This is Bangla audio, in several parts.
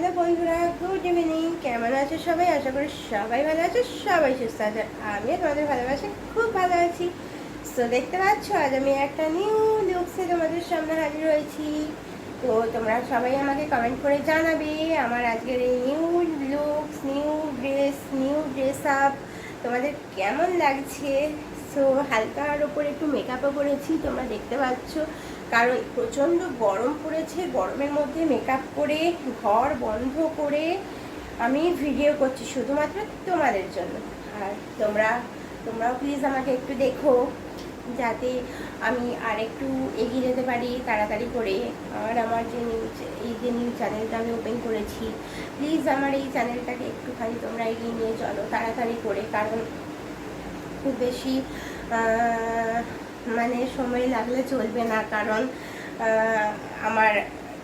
হ্যালো বন্ধুরা, গুড ইভিনিং। কেমন আছো সবাই? আশা করি সবাই ভালো আছো, সবাই সুস্থ আছে। আমিও তোমাদের ভালোবাসি, খুব ভালো আছি। তো দেখতে পাচ্ছ, আজ আমি একটা নিউ লুকসে তোমাদের সামনে হাজির হয়েছি। তো তোমরা সবাই আমাকে কমেন্ট করে জানাবে আমার আজকের এই new looks, new dress up তোমাদের কেমন লাগছে। সো হালকার ওপরে একটু মেকআপও করেছি, তোমরা দেখতে পাচ্ছ, কারণ প্রচণ্ড গরম পড়েছে। গরমের মধ্যে মেকআপ করে ঘর বন্ধ করে আমি ভিডিও করছি শুধুমাত্র তোমাদের জন্য। আর তোমরাও প্লিজ আমাকে একটু দেখো, যাতে আমি আর একটু এগিয়ে যেতে পারি তাড়াতাড়ি করে। আর আমার যে নিউ চ্যানেলটা আমি ওপেন করেছি, প্লিজ আমার এই চ্যানেলটাকে একটুখানি তোমরা এগিয়ে নিয়ে চলো তাড়াতাড়ি করে, কারণ খুব বেশি মানে সময় লাগলে চলবে না। কারণ আমার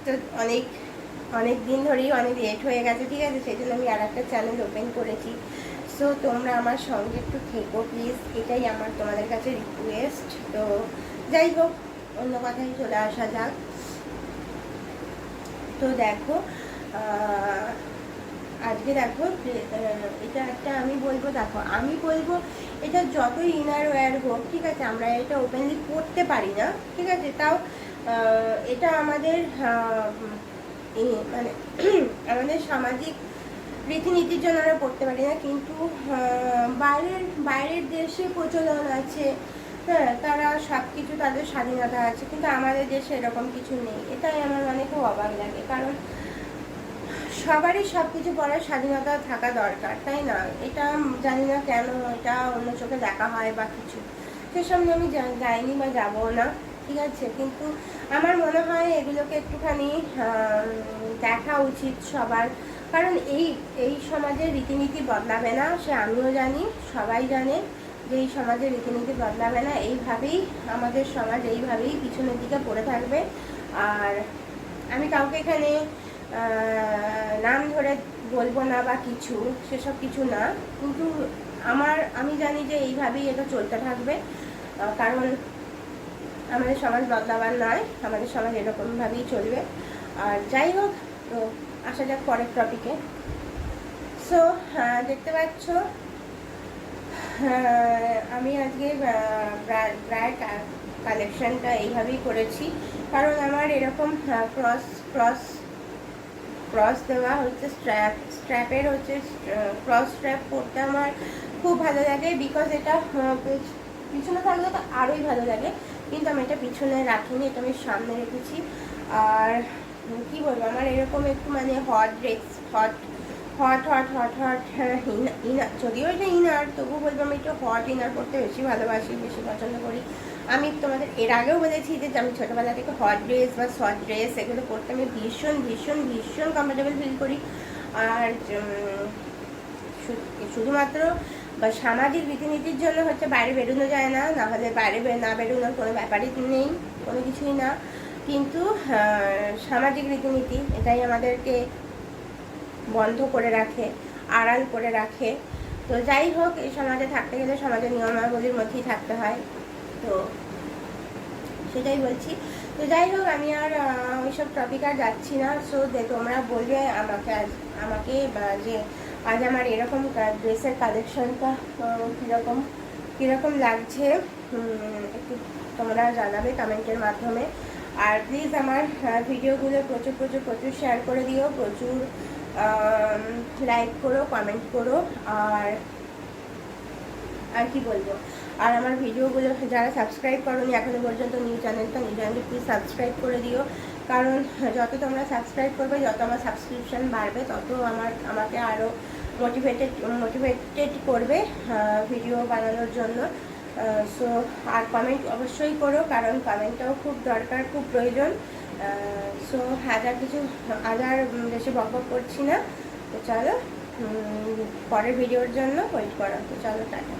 তো অনেক দিন ধরেই অনেক লেট হয়ে গেছে, ঠিক আছে? সেই জন্য আমি আর একটা চ্যানেল ওপেন করেছি। সো তোমরা আমার সঙ্গে একটু থেকো প্লিজ, এটাই আমার তোমাদের কাছে রিকোয়েস্ট। তো যাই হোক, অন্য কথায় চলে আসা যাক। তো দেখো, আজকে দেখো এটা একটা আমি বলবো এটা যতই ইনার ওয়্যার হোক, ঠিক আছে, আমরা এটা ওপেনলি পড়তে পারি না, ঠিক আছে? তাও এটা আমাদের মানে আমাদের সামাজিক রীতিনীতির জন্য আমরা পড়তে পারি না, কিন্তু বাইরের দেশে প্রচলন আছে। হ্যাঁ, তারা সব কিছু, তাদের স্বাধীনতা আছে, কিন্তু আমাদের দেশে এরকম কিছু নেই। এটাই আমার মানে খুব অবাক লাগে, কারণ সবারই সব কিছু পড়ার স্বাধীনতা থাকা দরকার, তাই না? এটা জানি না কেন এটা অন্য চোখে দেখা হয় বা কিছু, সেসব নিয়ে আমি যাইনি বা যাবো না, ঠিক আছে? কিন্তু আমার মনে হয় এগুলোকে একটুখানি দেখা উচিত সবার, কারণ এই সমাজের রীতিনীতি বদলাবে না, সে আমিও জানি, সবাই জানে যে এই সমাজের রীতিনীতি বদলাবে না। এইভাবেই আমাদের সমাজ এইভাবেই পিছনের দিকে পড়ে থাকবে। আর আমি কাউকে এখানে নাম ধরে বলবো না বা কিছু, সেসব কিছু না, কিন্তু আমি জানি যে এইভাবেই এটা চলতে থাকবে, কারণ আমাদের সমাজ বদলাবার নয়, আমাদের সমাজ এরকমভাবেই চলবে। আর যাই হোক, তো আসা যাক পরের টপিকে। সো দেখতে পাচ্ছ, আমি আজকে প্রায় কালেকশনটা এইভাবেই করেছি, কারণ আমার এরকম ক্রস দেওয়া হচ্ছে, স্ট্র্যাপের হচ্ছে ক্রস স্ট্র্যাপ পরতে আমার খুব ভালো লাগে, বিকজ এটা পিছনে থাকলে তো আরোই ভালো লাগে, কিন্তু আমি এটা পিছনে রাখিনি, এটা আমি সামনে রেখেছি। আর কি বলবো, আমার এরকম একটু মানে হট ড্রেস, হট ইনার, যদিও এটা ইনার, তবু বলবো আমি একটু হট ইনার পরতে বেশি ভালোবাসি, বেশি পছন্দ করি। আমি তোমাদের এর আগেও বলেছি যে আমি ছোটোবেলা থেকে হট ড্রেস বা শর্ট ড্রেস এগুলো পরতে আমি ভীষণ ভীষণ ভীষণ কমফোর্টেবল ফিল করি। আর শুধুমাত্র বা সামাজিক রীতিনীতির জন্য হচ্ছে বাইরে বেরোনো যায় না, না হলে বাইরে না বেরোনোর কোনো ব্যাপারই নেই, কোনো কিছুই না। কিন্তু সামাজিক রীতিনীতি এটাই আমাদেরকে বন্ধ করে রাখে, আড়াল করে রাখে। তো যাই হোক, এই সমাজে থাকতে গেলে সমাজের নিয়মাবলীর মধ্যেই থাকতে হয়, তো সেটাই বলছি। তো যাই হোক, আমি আর ওইসব টপিক আর যাচ্ছি না। সো তোমরা বলবে আমাকে যে আজ আমার এরকম ড্রেসের কালেকশনটা কীরকম লাগছে, একটু তোমরা জানাবে কমেন্টের মাধ্যমে। আর প্লিজ আমার ভিডিওগুলো প্রচুর শেয়ার করে দিও, প্রচুর লাইক করো, কমেন্ট করো। আর কি বলবো, আর আমার ভিডিওগুলো যারা সাবস্ক্রাইব করোনি এখনো পর্যন্ত নিউ চ্যানেলটা প্লিজ সাবস্ক্রাইব করে দিও, কারণ যত তোমরা সাবস্ক্রাইব করবে, যত আমার সাবস্ক্রিপশান বাড়বে, তত আমাকে আরও মোটিভেটেড করবে ভিডিও বানানোর জন্য। সো আর কমেন্ট অবশ্যই করো, কারণ কমেন্টটাও খুব দরকার, খুব প্রয়োজন। সো হাজার বেশি বকবক করছি না, তো চলো পরের ভিডিওর জন্য ওয়েট করো। তো চলো, টাটা।